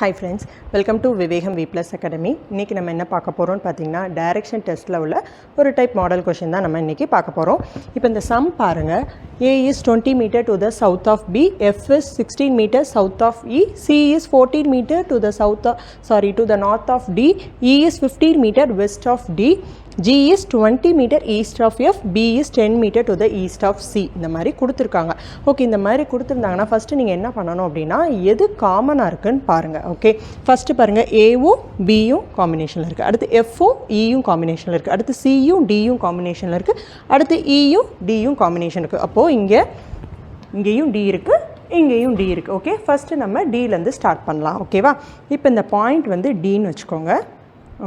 Hi friends, welcome to Vivegam V Plus Academy. இன்னைக்கு நம்ம என்ன பார்க்க போறோம்னு பாத்தீங்கன்னா டைரக்ஷன் டெஸ்ட்ல உள்ள ஒரு டைப் மாடல் क्वेश्चन தான் நம்ம இன்னைக்கு பார்க்க போறோம். இப்போ இந்த சம் பாருங்க. A is 20 meter to the south of B, F is 16 meter south of E, C is 14 meter to the to the north of D, E is 15 meter west of D, G is 20 meter east of F, B is 10 meter to the east of C. இந்த மாதிரி கொடுத்திருக்காங்க. Okay, இந்த மாதிரி கொடுத்திருந்தாங்கன்னா first நீங்க என்ன பண்ணணும் அப்படினா எது காமனா இருக்குன்னு பாருங்க. ஓகே, ஃபர்ஸ்ட் பாருங்க Aவும் Bயும் காம்பினேஷன்ல இருக்கு. அடுத்து Fவும் Eயும் காம்பினேஷன்ல இருக்கு. அடுத்து Cயும் Dயும் காம்பினேஷன்ல இருக்கு. அடுத்து Eயும் Dயும் காம்பினேஷன் இருக்கு. அப்போ இங்கேயும் D இருக்கு, இங்கேயும் D இருக்கு. ஓகே, ஃபர்ஸ்ட் நம்ம D ல இருந்து ஸ்டார்ட் பண்ணலாம். ஓகேவா? இப்போ இந்த பாயிண்ட் வந்து D ன்னு வெச்சுக்கோங்க.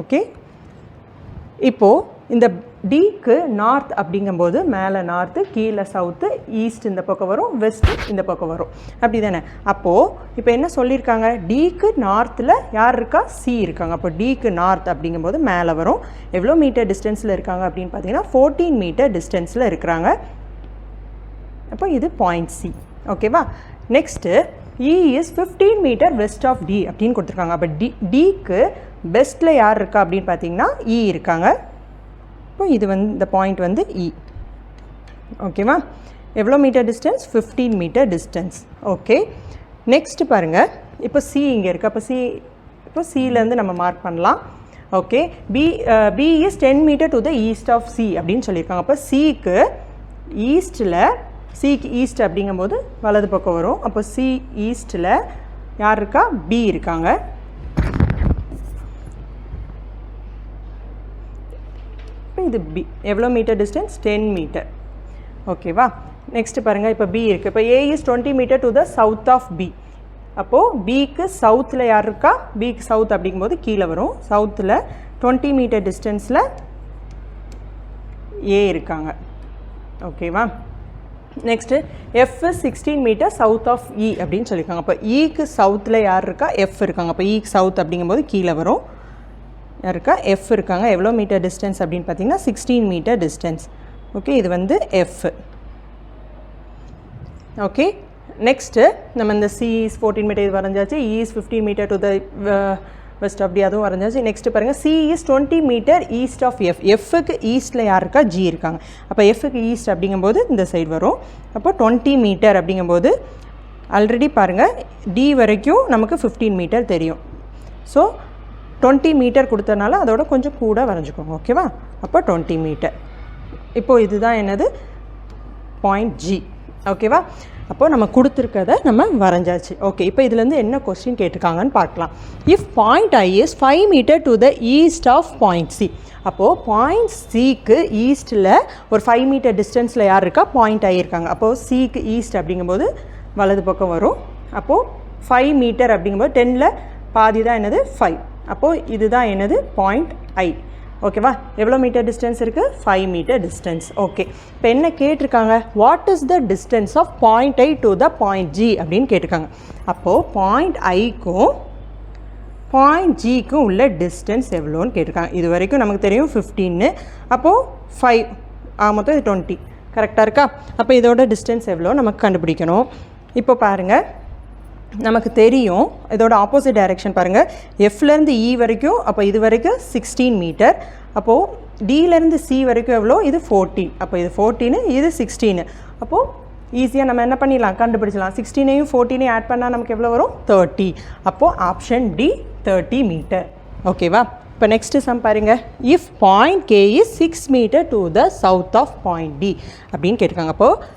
ஓகே, இப்போ இந்த Dக்கு நார்த் அப்படிங்கும்போது மேலே நார்த்து, கீழே சவுத்து, ஈஸ்ட் இந்த பக்கம் வரும், வெஸ்ட் இந்த பக்கம் வரும், அப்படி தானே? அப்போது இப்போ என்ன சொல்லியிருக்காங்க, Dக்கு நார்த்தில் யார் இருக்கா? C இருக்காங்க. அப்போ Dக்கு நார்த் அப்படிங்கும்போது மேலே வரும். எவ்வளோ மீட்டர் டிஸ்டன்ஸில் இருக்காங்க அப்படின்னு பார்த்தீங்கன்னா 14 மீட்டர் டிஸ்டன்ஸில் இருக்கிறாங்க. அப்போ இது பாயிண்ட் C. ஓகேவா? Next E is 15 meter west of D அப்படின்னு கொடுத்துருக்காங்க. அப்போ Dக்கு பெஸ்ட்டில் யார் இருக்கா அப்படின்னு பார்த்தீங்கன்னா E இருக்காங்க. இப்போ இது வந்து இந்த பாயிண்ட் வந்து E. ஓகேவா? எவ்வளோ meter distance? 15 meter distance. Okay, next பாருங்கள். இப்போ C இங்கே இருக்குது. இப்போ Cலேருந்து நம்ம மார்க் பண்ணலாம். Okay, B is 10 meter to the east of C அப்படின்னு சொல்லியிருக்காங்க. அப்போ Cக்கு ஈஸ்ட் அப்படிங்கும்போது வலது பக்கம் வரும். அப்போ C ஈஸ்ட்டில் யார் இருக்கா? B இருக்காங்க. இது B. எவ்வளோ மீட்டர் டிஸ்டன்ஸ்? 10 மீட்டர். ஓகேவா? நெக்ஸ்ட் பாருங்கள். இப்போ B இருக்குது. இப்போ A is 20 meter to the south of B. அப்போது Bக்கு சவுத்தில் யார் இருக்கா? Bக்கு சவுத் அப்படிங்கும்போது கீழே வரும். சவுத்தில் 20 மீட்டர் டிஸ்டன்ஸில் A இருக்காங்க. ஓகேவா? Next F is 16 meter south of E அப்படின்னு சொல்லியிருக்காங்க. அப்போ Eக்கு சவுத்தில் யார் இருக்கா? F இருக்காங்க. அப்போ Eக்கு சவுத் அப்படிங்கும்போது கீழே வரும். யார் இருக்கா? F இருக்காங்க. எவ்வளோ மீட்டர் டிஸ்டன்ஸ் அப்படின்னு பார்த்தீங்கன்னா 16 மீட்டர் டிஸ்டன்ஸ். ஓகே, இது வந்து F. ஓகே, நெக்ஸ்ட்டு நம்ம இந்த C is 14 மீட்டர் இது வரைஞ்சாச்சு. E is 15 meter to the west அப்படி அதுவும் வரைஞ்சாச்சு. நெக்ஸ்ட்டு பாருங்கள், C is 20 meter east of F. Fக்கு ஈஸ்ட்டில் யார் இருக்கா? G இருக்காங்க. அப்போ Fக்கு ஈஸ்ட் அப்படிங்கும்போது இந்த சைடு வரும். அப்போ 20 மீட்டர் அப்படிங்கும்போது ஆல்ரெடி பாருங்கள் D வரைக்கும் நமக்கு 15 மீட்டர் தெரியும். ஸோ 20 மீட்டர் கொடுத்தனால அதோட கொஞ்சம் கூட வரைஞ்சிக்கோங்க. ஓகேவா? அப்போ 20 மீட்டர். இப்போது இதுதான் என்னது? Point G. ஓகேவா? அப்போது நம்ம கொடுத்துருக்கதை நம்ம வரைஞ்சாச்சு. ஓகே, இப்போ இதுலேருந்து என்ன கொஸ்டின் கேட்டிருக்காங்கன்னு பார்க்கலாம். If point I is 5 meter to the east of point C. அப்போது பாயிண்ட் Cக்கு ஈஸ்ட்டில் ஒரு 5 மீட்டர் டிஸ்டன்ஸில் யார் இருக்கா? பாயிண்ட் I இருக்காங்க. அப்போது Cக்கு ஈஸ்ட் அப்படிங்கும்போது வலது பக்கம் வரும். அப்போது 5 மீட்டர் அப்படிங்கும்போது 10ல் பாதி தான் என்னது? 5. அப்போது இதுதான் என்னது? Point I. ஓகேவா? எவ்வளோ மீட்டர் டிஸ்டன்ஸ் இருக்குது? 5 மீட்டர் டிஸ்டன்ஸ். ஓகே, இப்போ என்ன கேட்டிருக்காங்க? What is the distance of point I to the point G அப்படின்னு கேட்டிருக்காங்க. அப்போது பாயிண்ட் Iக்கும் பாயிண்ட் Gக்கும் உள்ள டிஸ்டன்ஸ் எவ்வளோன்னு கேட்டிருக்காங்க. இது வரைக்கும் நமக்கு தெரியும் 15. அப்போது 5 மொத்தம் இது 20. கரெக்டாக இருக்கா? அப்போ இதோட டிஸ்டன்ஸ் எவ்வளோ நமக்கு கண்டுபிடிக்கணும். இப்போ பாருங்கள், நமக்கு தெரியும் இதோட ஆப்போசிட் டைரெக்ஷன் பாருங்கள். Fலேருந்து E வரைக்கும், அப்போ இது வரைக்கும் 16 மீட்டர். அப்போது Dலேருந்து C வரைக்கும் எவ்வளோ? இது 14. அப்போ இது 14, இது 16. அப்போது ஈஸியாக நம்ம என்ன பண்ணிடலாம்? கண்டுபிடிச்சலாம். 16ஐயும் 14ஐயும் ஆட் பண்ணால் நமக்கு எவ்வளோ வரும்? 30. அப்போது ஆப்ஷன் D 30 மீட்டர். ஓகேவா? இப்போ நெக்ஸ்ட்டு சம் பாருங்கள். If point K is 6 meter to the south of point D அப்படின்னு கேட்டிருக்காங்க. அப்போது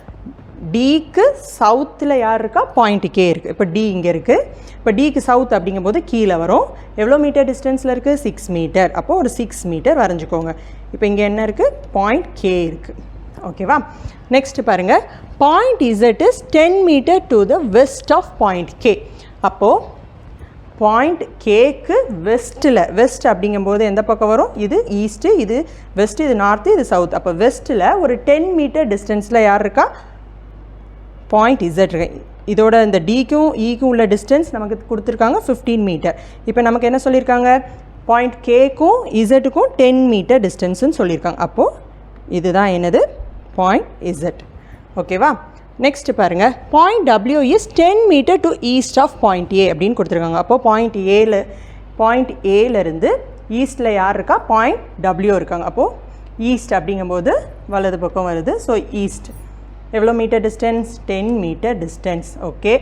Dக்கு சவுத்தில் யார் இருக்கா? பாயிண்ட் K இருக்குது. இப்போ D இங்கே இருக்குது. இப்போ Dக்கு சவுத் அப்படிங்கும்போது கீழே வரும். எவ்வளோ மீட்டர் டிஸ்டன்ஸில் இருக்குது? 6 மீட்டர். அப்போது ஒரு 6 மீட்டர் வரைஞ்சிக்கோங்க. இப்போ இங்கே என்ன இருக்குது? பாயிண்ட் K இருக்குது. ஓகேவா? நெக்ஸ்ட்டு பாருங்கள், point Z is 10 meter to the west of point K. அப்போது பாயிண்ட் Kக்கு வெஸ்ட் அப்படிங்கும்போது எந்த பக்கம் வரும்? இது ஈஸ்ட்டு, இது வெஸ்ட்டு, இது நார்த்து, இது சவுத். அப்போ வெஸ்ட்டில் ஒரு 10 மீட்டர் டிஸ்டன்ஸில் யார் இருக்கா? பாயிண்ட் Z இருக்கு. இதோட இந்த Dக்கும் Eக்கும் உள்ள டிஸ்டன்ஸ் நமக்கு கொடுத்துருக்காங்க 15 மீட்டர். இப்போ நமக்கு என்ன சொல்லியிருக்காங்க? பாயிண்ட் Kக்கும் Zக்கும் 10 மீட்டர் டிஸ்டன்ஸ்ன்னு சொல்லியிருக்காங்க. அப்போது இதுதான் என்னது? Point Z. ஓகேவா? நெக்ஸ்ட் பாருங்கள் point W is 10 meter to east of point A அப்படின்னு கொடுத்துருக்காங்க. அப்போது பாயிண்ட் ஏலேருந்து ஈஸ்ட்டில் யார் இருக்கா, பாயிண்ட் டபிள்யூ இருக்காங்க. அப்போது ஈஸ்ட் அப்படிங்கும்போது வலது பக்கம் வருது. ஸோ ஈஸ்ட் எவ்வளோ meter distance, 10 meter distance. Okay,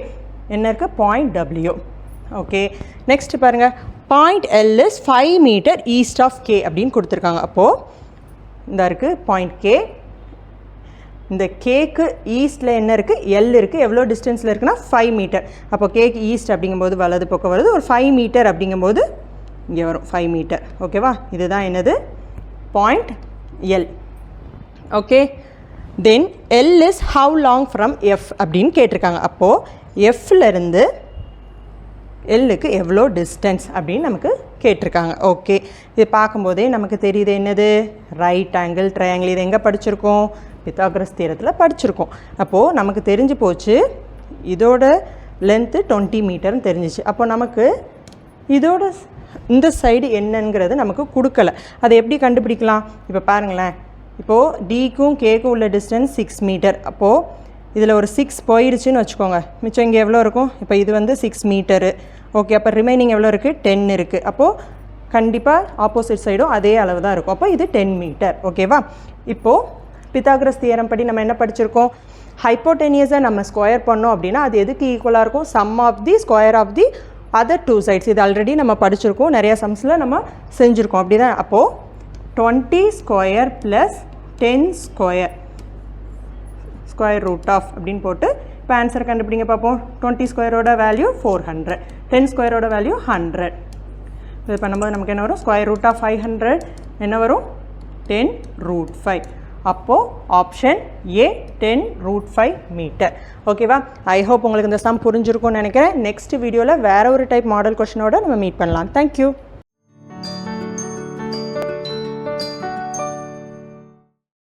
என்ன இருக்குது, பாயிண்ட் டபிள்யூ. ஓகே, நெக்ஸ்ட் பாருங்கள் point L is 5 meter east of K அப்படின்னு கொடுத்துருக்காங்க. அப்போது இந்த இருக்குது பாயிண்ட் கே, இந்த கேக்கு ஈஸ்ட்டில் என்ன இருக்குது, எல் இருக்குது, எவ்வளோ டிஸ்டன்ஸில் இருக்குன்னா 5 மீட்டர். அப்போ கேக்கு ஈஸ்ட் அப்படிங்கும்போது வலது பக்கம் வருது. ஒரு 5 மீட்டர் அப்படிங்கும்போது இங்கே வரும் 5 மீட்டர். ஓகேவா, இதுதான் என்னது, point L. Okay, then L is how long from F அப்படின்னு கேட்டிருக்காங்க. அப்போது எஃப்லேருந்து எல்லுக்கு எவ்வளோ டிஸ்டன்ஸ் அப்படின்னு நமக்கு கேட்டிருக்காங்க. ஓகே, இது பார்க்கும்போதே நமக்கு தெரியுது என்னது, ரைட் ஆங்கிள் ட்ரையாங்கிள். இது எங்கே படிச்சிருக்கோம், பித்தாகரஸ் தியரத்தில் படிச்சிருக்கோம். அப்போது நமக்கு தெரிஞ்சு போச்சு இதோட லென்த்து 20 மீட்டர்னு தெரிஞ்சிச்சு. அப்போ நமக்கு இதோட இந்த சைடு என்னங்கிறது நமக்கு கொடுக்கல. அதை எப்படி கண்டுபிடிக்கலாம், இப்போ பாருங்களேன், இப்போது டிக்கும் கேக்கும் உள்ள டிஸ்டன்ஸ் 6 மீட்டர். அப்போது இதில் ஒரு 6 போயிடுச்சுன்னு வச்சுக்கோங்க, மிச்சம் இங்கே எவ்வளோ இருக்கும், இப்போ இது வந்து 6 மீட்டரு. ஓகே, அப்போ ரிமைனிங் எவ்வளோ இருக்குது, 10 இருக்குது. அப்போது கண்டிப்பாக ஆப்போசிட் சைடும் அதே அளவு தான் இருக்கும். அப்போ இது 10 மீட்டர். ஓகேவா, இப்போது பித்தாகரஸ் தியரம் படி நம்ம என்ன படிச்சிருக்கோம், ஹைப்போடெனியஸை நம்ம ஸ்கொயர் பண்ணோம் அப்படின்னா அது எதுக்கு ஈக்குவலாக இருக்கும், sum of the square of the other 2 sides. இது ஆல்ரெடி நம்ம படிச்சிருக்கோம், நிறையா சம்ஸில் நம்ம செஞ்சுருக்கோம். அப்படி தான். அப்போது 20 square plus 10 square root of அப்படின்னு போட்டு இப்போ ஆன்சரை கண்டுபிடிங்க பார்ப்போம். 20 ஸ்கொயரோட வேல்யூ 400, 10 ஸ்கொயரோட வேல்யூ 100. இது பண்ணும்போது நமக்கு என்ன வரும், ஸ்கொயர் ரூட் ஆஃப் 500 என்ன வரும், 10 ரூட் 5. அப்போது ஆப்ஷன் ஏ 10 ரூட் 5 மீட்டர். ஓகேவா, ஐ ஹோப் உங்களுக்கு இந்த சம் புரிஞ்சிருக்கும்னு நினைக்கிறேன். நெக்ஸ்ட் வீடியோவில் வேறு ஒரு டைப் மாடல் கொஷினோட நம்ம மீட் பண்ணலாம். தேங்க்யூ.